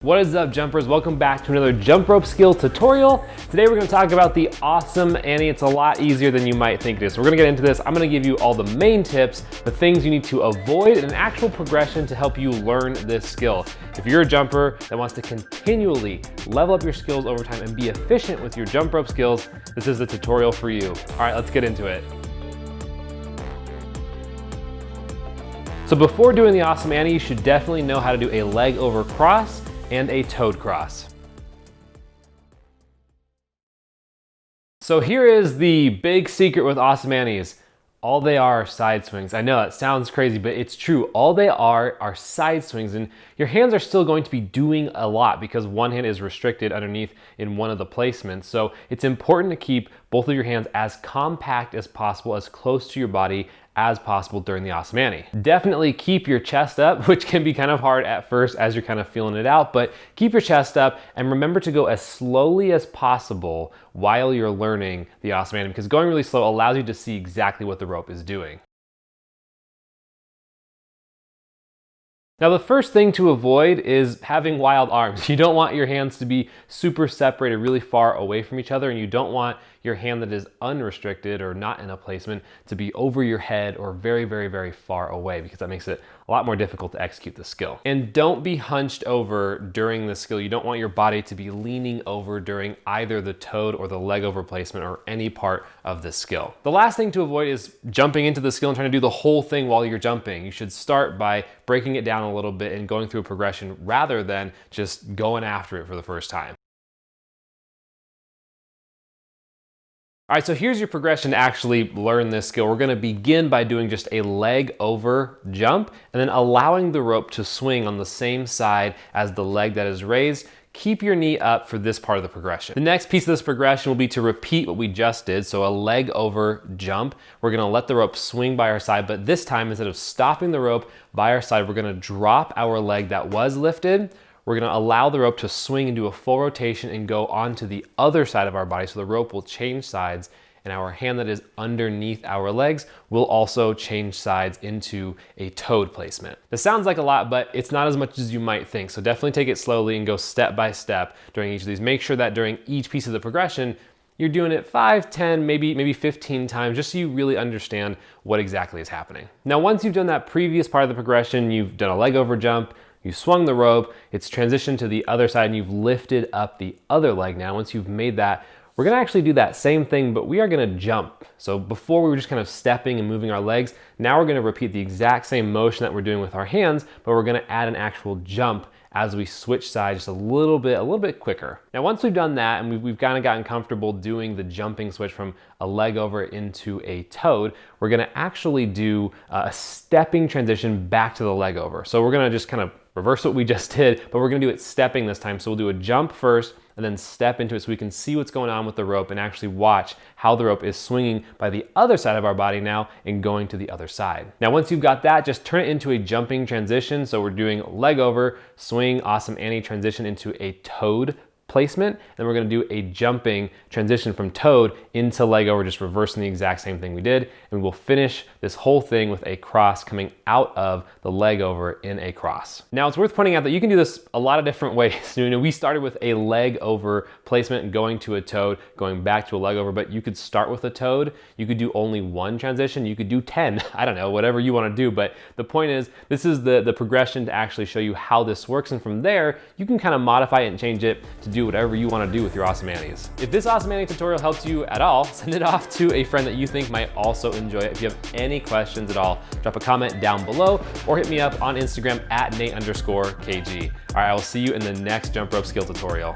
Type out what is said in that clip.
What is up, jumpers? Welcome back to another jump rope skill tutorial. Today we're going to talk about the awesome Annie. It's a lot easier than you might think it is. So we're going to get into this. I'm going to give you all the main tips, the things you need to avoid, and an actual progression to help you learn this skill. If you're a jumper that wants to continually level up your skills over time and be efficient with your jump rope skills, this is the tutorial for you. All right, let's get into it. So before doing the awesome Annie, you should definitely know how to do a leg over cross and a toed cross. So here is the big secret with awesome Annies. All they are side swings. I know that sounds crazy, but it's true. All they are side swings, and your hands are still going to be doing a lot because one hand is restricted underneath in one of the placements. So it's important to keep both of your hands as compact as possible, as close to your body as possible during the awesome Annie. Definitely keep your chest up, which can be kind of hard at first as you're kind of feeling it out, but keep your chest up and remember to go as slowly as possible while you're learning the awesome Annie, because going really slow allows you to see exactly what the rope is doing. Now, the first thing to avoid is having wild arms. You don't want your hands to be super separated really far away from each other, and you don't want your hand that is unrestricted or not in a placement to be over your head or very, very, very far away, because that makes it a lot more difficult to execute the skill. And don't be hunched over during the skill. You don't want your body to be leaning over during either the toed or the leg over placement or any part of the skill. The last thing to avoid is jumping into the skill and trying to do the whole thing while you're jumping. You should start by breaking it down a little bit and going through a progression rather than just going after it for the first time. All right, so here's your progression to actually learn this skill. We're gonna begin by doing just a leg over jump and then allowing the rope to swing on the same side as the leg that is raised. Keep your knee up for this part of the progression. The next piece of this progression will be to repeat what we just did. So a leg over jump. We're gonna let the rope swing by our side, but this time instead of stopping the rope by our side, we're gonna drop our leg that was lifted. We're gonna allow the rope to swing and do a full rotation and go onto the other side of our body. So the rope will change sides and our hand that is underneath our legs will also change sides into a toed placement. This sounds like a lot, but it's not as much as you might think. So definitely take it slowly and go step by step during each of these. Make sure that during each piece of the progression, you're doing it 5, 10, maybe 15 times, just so you really understand what exactly is happening. Now, once you've done that previous part of the progression, you've done a leg over jump, you swung the rope, it's transitioned to the other side, and you've lifted up the other leg. Now, once you've made that, we're gonna actually do that same thing, but we are gonna jump. So before we were just kind of stepping and moving our legs, now we're gonna repeat the exact same motion that we're doing with our hands, but we're gonna add an actual jump as we switch sides just a little bit quicker. Now, once we've done that and we've kind of gotten comfortable doing the jumping switch from a leg over into a toed, we're gonna actually do a stepping transition back to the leg over. So we're gonna just kind of reverse what we just did, but we're gonna do it stepping this time. So we'll do a jump first and then step into it so we can see what's going on with the rope and actually watch how the rope is swinging by the other side of our body now and going to the other side. Now, once you've got that, just turn it into a jumping transition. So we're doing leg over, swing, awesome Annie, transition into a toed placement. Then we're gonna do a jumping transition from toed into leg over, just reversing the exact same thing we did. And we will finish this whole thing with a cross coming out of the leg over in a cross. Now, it's worth pointing out that you can do this a lot of different ways. You know, we started with a leg over placement and going to a toed, going back to a leg over, but you could start with a toed. You could do only one transition. You could do 10, I don't know, whatever you wanna do. But the point is, this is the progression to actually show you how this works. And from there, you can kind of modify it and change it to do whatever you want to do with your awesome Annies. If this awesome Annie tutorial helped you at all, send it off to a friend that you think might also enjoy it. If you have any questions at all, drop a comment down below or hit me up on Instagram at Nate_KG. All right, I will see you in the next jump rope skill tutorial.